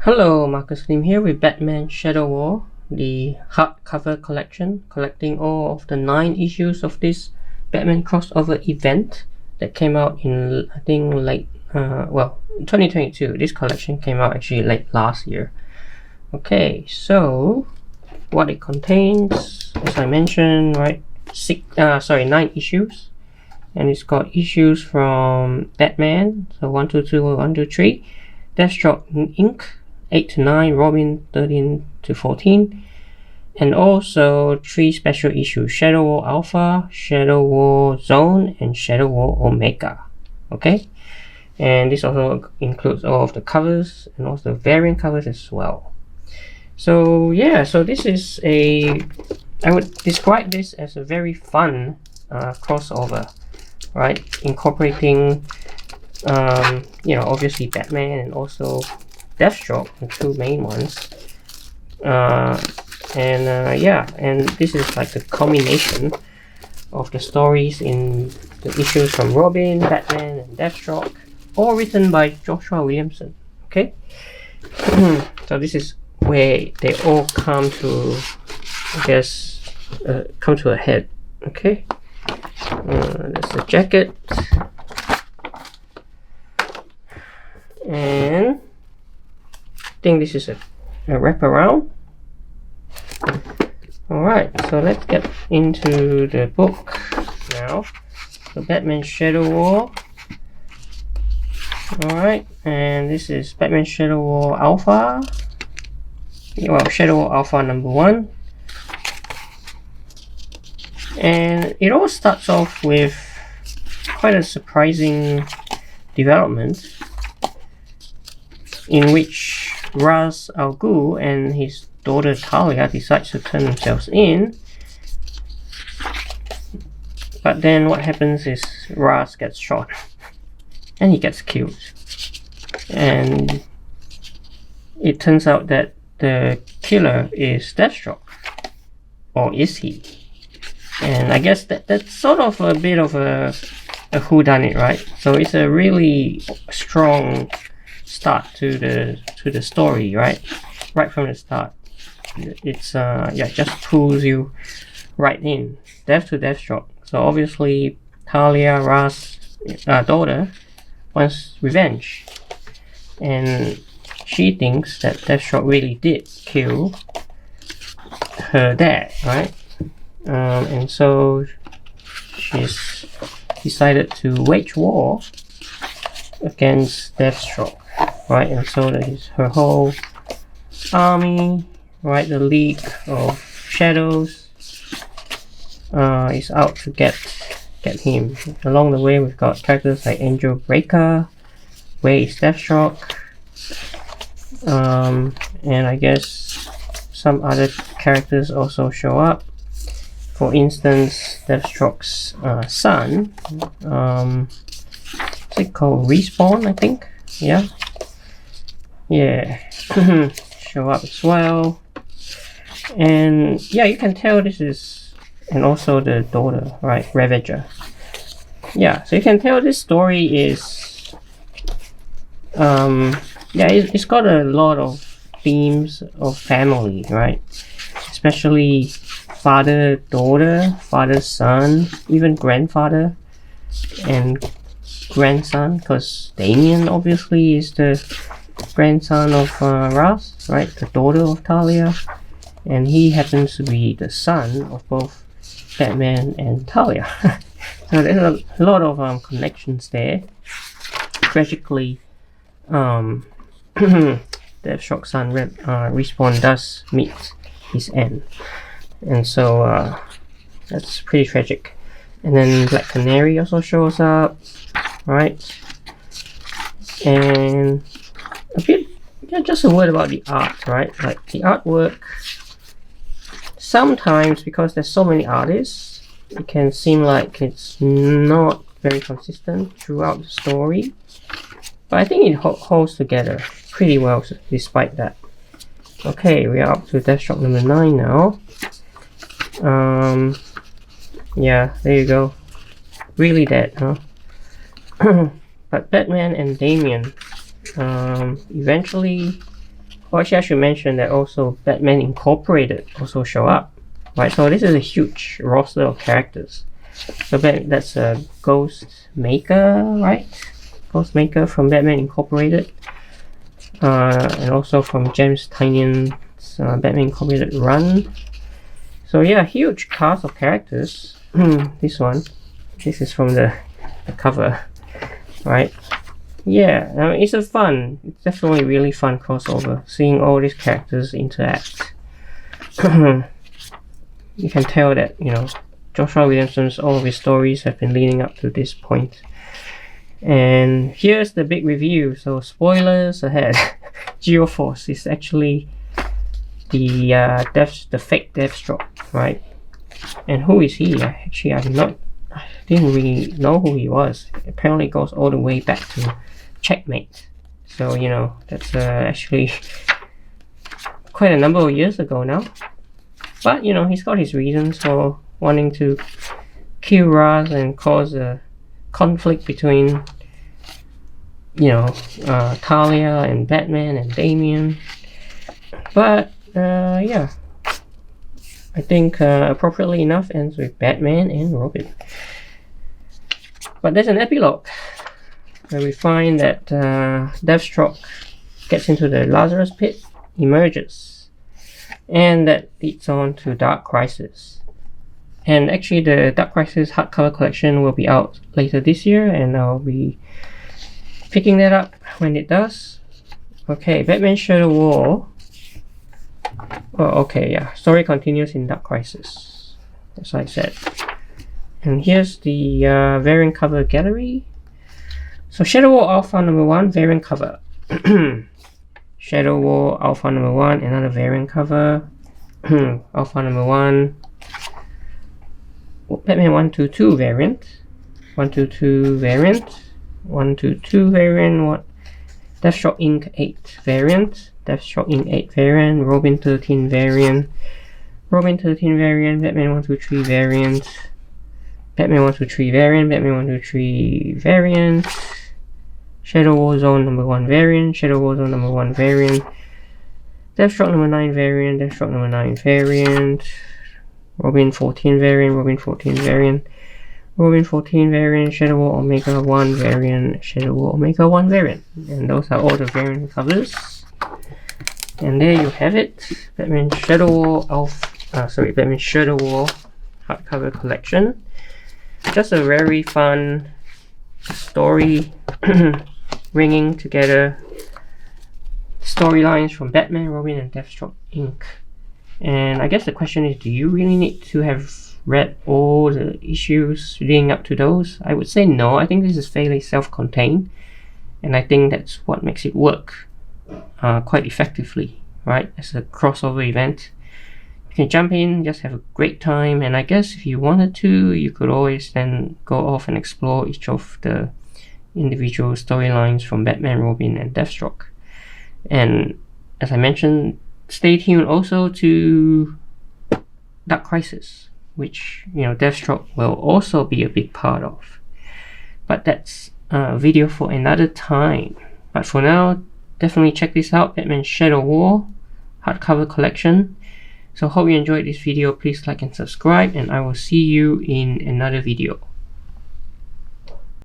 Hello, Marcus Lim here with Batman Shadow War, the hardcover collection, collecting all of the 9 issues of this Batman crossover event that came out in, I think, late, 2022. This collection came out actually late last year. Okay, so what it contains, as I mentioned, right, 9 issues, and it's got issues from Batman, so 1 to 2, 1 to 3, Deathstroke Inc., 8 to 9, Robin 13 to 14, and also 3 special issues: Shadow War Alpha, Shadow War Zone, and Shadow War Omega. Okay, and this also includes all of the covers and also the variant covers as well. So yeah, so this is I would describe this as a very fun crossover, right? Incorporating obviously Batman and also Deathstroke, the 2 main ones, and this is like the culmination of the stories in the issues from Robin, Batman, and Deathstroke, all written by Joshua Williamson. Okay, so this is where they all come to, I guess, come to a head. Okay, there's the jacket, and I think this is a wraparound. Alright, so let's get into the book now. So Batman Shadow War. Alright, and this is Batman Shadow War Alpha. Well, Shadow War Alpha number 1. And it all starts off with quite a surprising development, in which Ra's al Ghul and his daughter Talia decide to turn themselves in. But then what happens is Ra's gets shot and he gets killed. And it turns out that the killer is Deathstroke. Or is he? And I guess that's sort of a bit of a whodunit, right? So it's a really strong start to the story, right from the start. It's just pulls you right in, death to Deathstroke. So obviously Talia, Ra's daughter, wants revenge, and she thinks that Deathstroke really did kill her dad, right? And so she's decided to wage war against Deathstroke, right? And so that is her whole army, right? The League of Shadows is out to get him. Along the way, we've got characters like Angel Breaker, where is Deathstroke, and I guess some other characters also show up. For instance, Deathstroke's son, what's it called? Respawn, I think. Yeah. Show up as well. And yeah, you can tell this is, and also the daughter, right, Ravager. Yeah, so you can tell this story is it's got a lot of themes of family, right? Especially father daughter, father son, even grandfather and grandson, because Damien obviously is the grandson of Ra's, right, the daughter of Talia, and he happens to be the son of both Batman and Talia. So there's a lot of connections there. Tragically, Deathstroke's son Respawn does meet his end, and so that's pretty tragic. And then Black Canary also shows up, right? And just a word about the art, right? Like the artwork, sometimes because there's so many artists, it can seem like it's not very consistent throughout the story, but I think it holds together pretty well despite that. Okay, we are up to Deathstroke number 9 now. Yeah, there you go. Really dead, huh? But Batman and Damien eventually Well, actually, I should mention that also Batman Incorporated also show up, right? So this is a huge roster of characters. So that's a Ghost Maker, right? Ghost Maker from Batman Incorporated, and also from James Tynion's Batman Incorporated run. So yeah, huge cast of characters. This is from the cover, right? Yeah, it's definitely really fun crossover, seeing all these characters interact. You can tell that, Joshua Williamson's, all of his stories have been leading up to this point. And here's the big review, so spoilers ahead. Geoforce is actually the fake Deathstroke, right? And who is he? Actually, I didn't really know who he was. Apparently, it goes all the way back to Checkmate. So that's actually quite a number of years ago now. But he's got his reasons for wanting to kill Ra's and cause a conflict between Talia and Batman and Damian. But yeah, I think appropriately enough ends with Batman and Robin. But there's an epilogue where we find that Deathstroke gets into the Lazarus pit, emerges, and that leads on to Dark Crisis. And actually the Dark Crisis hardcover collection will be out later this year, and I'll be picking that up when it does. Okay, Batman Shadow War. Oh, okay, yeah. Story continues in Dark Crisis, as I said. And here's the variant cover gallery. So Shadow War Alpha number 1, variant cover. Shadow War Alpha number 1, another variant cover. Alpha number 1. Batman 122 variant. 122 variant. 122 variant. What? Deathstroke Inc. 8 variant. Deathstroke Inc. 8 variant. Robin 13 variant. Robin 13 variant. Batman 123 variant. Batman 123 variant. Batman 123 variant. Shadow War Zone number 1 variant. Shadow War Zone number 1 variant. Deathstroke number 9 variant. Deathstroke number 9 variant. Robin 14 variant. Robin 14 variant. Robin 14 variant. Shadow War Omega 1 variant. Shadow War Omega 1 variant. And those are all the variant covers. And there you have it. Batman Shadow War Batman Shadow War hardcover collection. Just a very fun story, bringing together storylines from Batman, Robin, and Deathstroke Inc. And I guess the question is, do you really need to have read all the issues leading up to those? I would say no. I think this is fairly self-contained, and I think that's what makes it work quite effectively, right? As a crossover event, you can jump in, just have a great time, and I guess if you wanted to, you could always then go off and explore each of the individual storylines from Batman, Robin, and Deathstroke. And as I mentioned, stay tuned also to Dark Crisis, which Deathstroke will also be a big part of. But that's a video for another time. But for now, definitely check this out, Batman Shadow War hardcover collection. So hope you enjoyed this video. Please like and subscribe, and I will see you in another video.